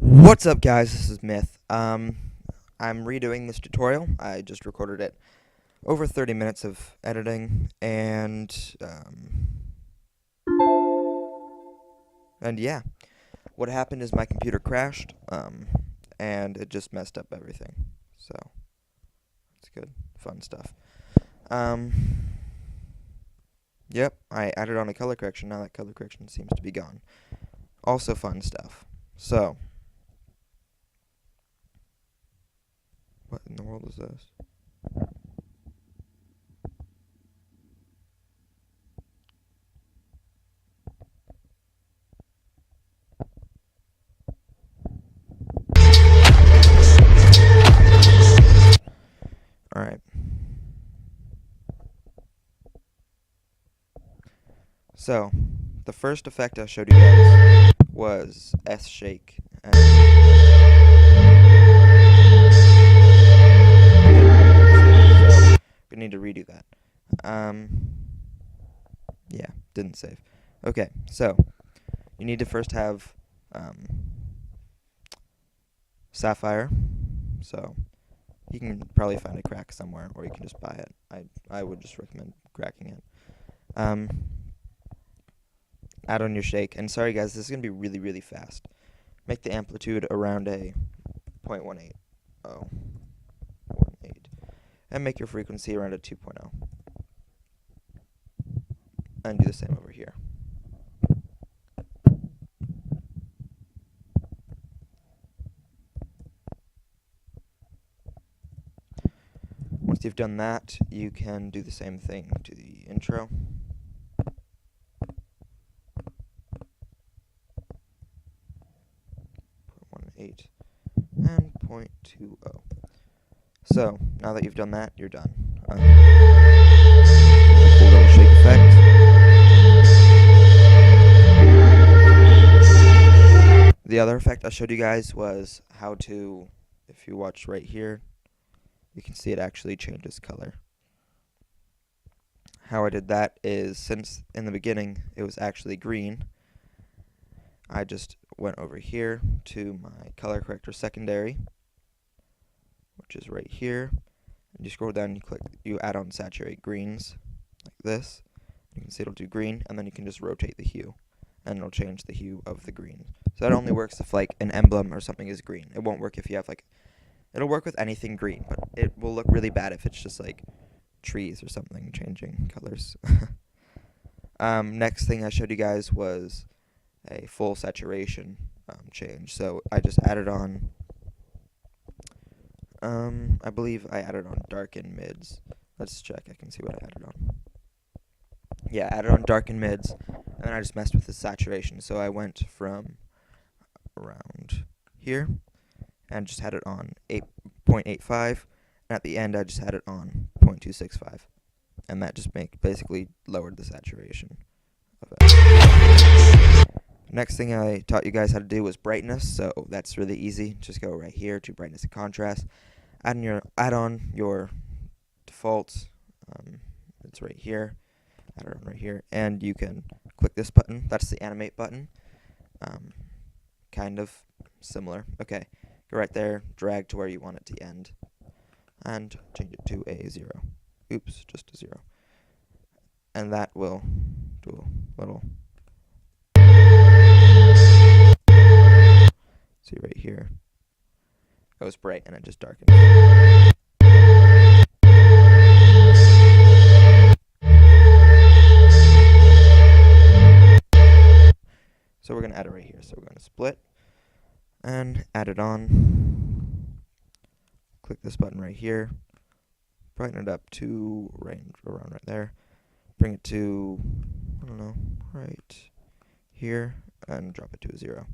What's up, guys? This is Myth. I'm redoing this tutorial. I just recorded it over 30 minutes of editing, and yeah, what happened is my computer crashed, and it just messed up everything. So it's good, fun stuff. Um, yep, I added on a color correction. Now that color correction seems to be gone. Also fun stuff. So, what in the world is this? Alright. So, the first effect I showed you guys was S-Shake. So, we need to redo that. Yeah, didn't save. Okay, so, you need to first have, Sapphire. So, you can probably find a crack somewhere, or you can just buy it. I would just recommend cracking it. Add on your shake. And sorry guys, this is going to be really, really fast. Make the amplitude around a 0.18. And make your frequency around a 2.0. And do the same over here. Once you've done that, you can do the same thing to the intro. 0.18 and 0.20. So, now that you've done that, you're done. Cool little shake effect. The other effect I showed you guys was how to, if you watch right here, you can see it actually changes color. How I did that is, since in the beginning it was actually green, I just went over here to my color corrector secondary, which is right here, and you scroll down and you add on saturate greens, like this. You can see it'll do green, and then you can just rotate the hue, and it'll change the hue of the green. So that only works if like an emblem or something is green. It won't work if you have like, it'll work with anything green, but it will look really bad if it's just like trees or something changing colors. Next thing I showed you guys was a full saturation change. So I just added on, I believe I added on darken mids. Let's check, I can see what I added on. Yeah, added on darken mids, and then I just messed with the saturation. So I went from around here, and just had it on 8.85, and at the end I just had it on 0.265, and that just basically lowered the saturation of it. Next thing I taught you guys how to do was brightness, so that's really easy. Just go right here to brightness and contrast, add on your default, it's right here, add it on right here, and you can click this button. That's the animate button. Kind of similar. Okay, go right there, drag to where you want it to end, and change it to a 0. Oops, just a 0. And that will do a little. See right here. It was bright and it just darkened. So we're going to add it right here. So we're going to split and add it on. Click this button right here. Brighten it up to around right there. Bring it to, I don't know, right here, and drop it to a 0.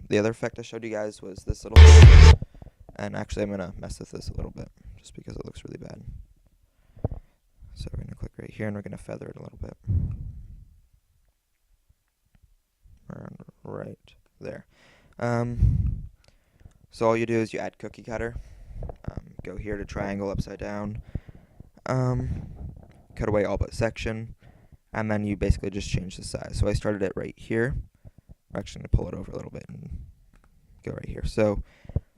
The other effect I showed you guys was this little thing. And actually I'm going to mess with this a little bit, just because it looks really bad. So we're going to click right here, and we're going to feather it a little bit. around right there. So all you do is you add cookie cutter. Go here to triangle upside down. Cut away all but section, and then you basically just change the size. So I started it right here. I'm actually going to pull it over a little bit and go right here. So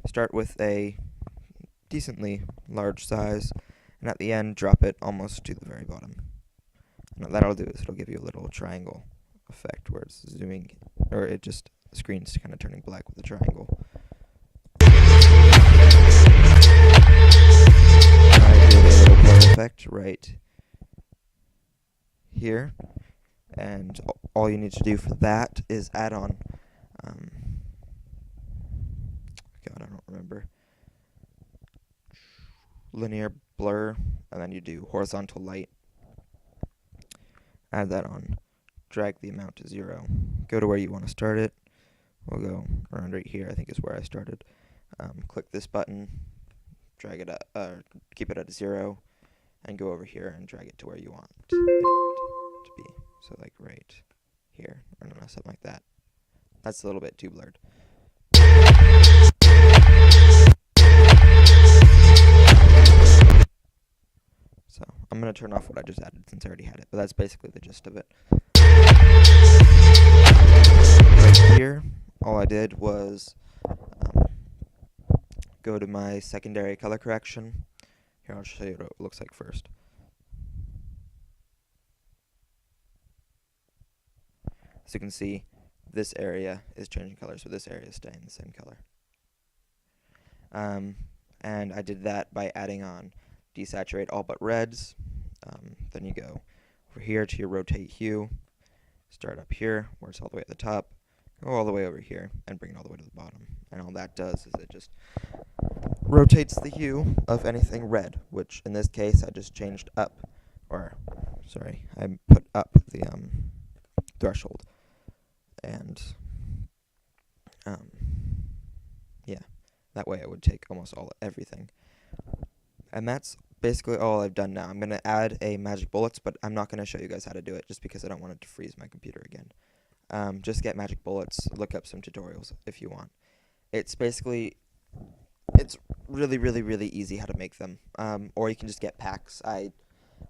start with a decently large size, and at the end drop it almost to the very bottom. And what that'll do is it'll give you a little triangle effect where it's zooming, or it just, the screen's kind of turning black with the triangle. I did a little blur effect right here, and all you need to do for that is add on, God, I don't remember, linear blur, and then you do horizontal light, add that on, drag the amount to 0, go to where you want to start it. We'll go around right here, I think is where I started. Click this button, drag it up, keep it at 0, and go over here and drag it to where you want it to be. So like right here, or no, something like that. That's a little bit too blurred. So I'm going to turn off what I just added since I already had it, but that's basically the gist of it. Right here, all I did was go to my secondary color correction. Here, I'll show you what it looks like first. So you can see this area is changing color, so this area is staying the same color. And I did that by adding on desaturate all but reds. Then you go over here to your rotate hue, start up here where it's all the way at the top, go all the way over here and bring it all the way to the bottom. And all that does is it just rotates the hue of anything red, which in this case I just changed up, or sorry, I put up the threshold. And yeah, that way it would take almost everything. And that's basically all I've done now. I'm going to add a magic bullets, but I'm not going to show you guys how to do it just because I don't want it to freeze my computer again. Just get magic bullets, look up some tutorials if you want. It's basically, it's really, really, really easy how to make them. Or you can just get packs. I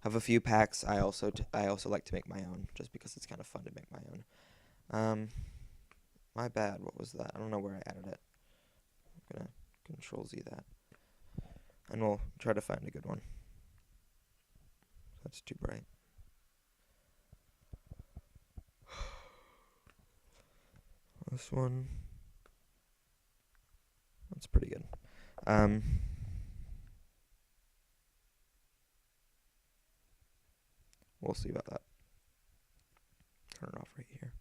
have a few packs. I also like to make my own just because it's kind of fun to make my own. My bad, what was that? I don't know where I added it. I'm going to Control-Z that. And we'll try to find a good one. That's too bright. This one. That's pretty good. We'll see about that. Turn it off right here.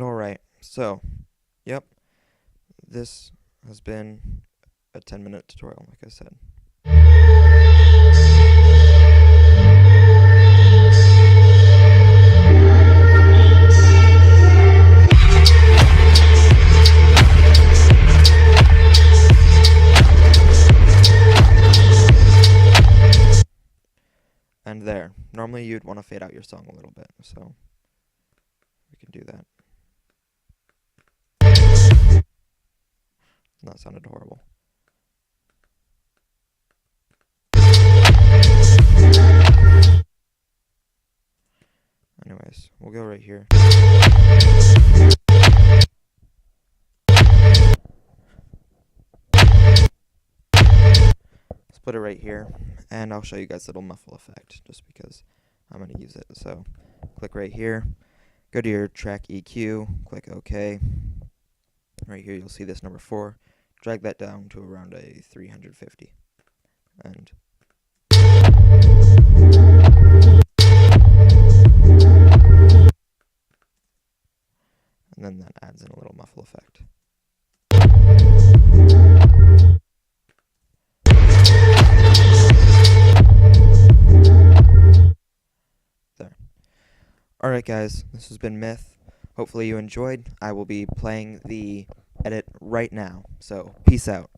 Alright, so, yep, this has been a 10-minute tutorial, like I said. And there. Normally you'd want to fade out your song a little bit, so we can do that. That sounded horrible. Anyways, we'll go right here. Split it right here, and I'll show you guys a little muffle effect, just because I'm going to use it. So, click right here, go to your track EQ, click OK. Right here you'll see this number 4. Drag that down to around a 350. And adds in a little muffle effect. There. Alright guys, this has been Myth. Hopefully you enjoyed. I will be playing the edit right now, so peace out.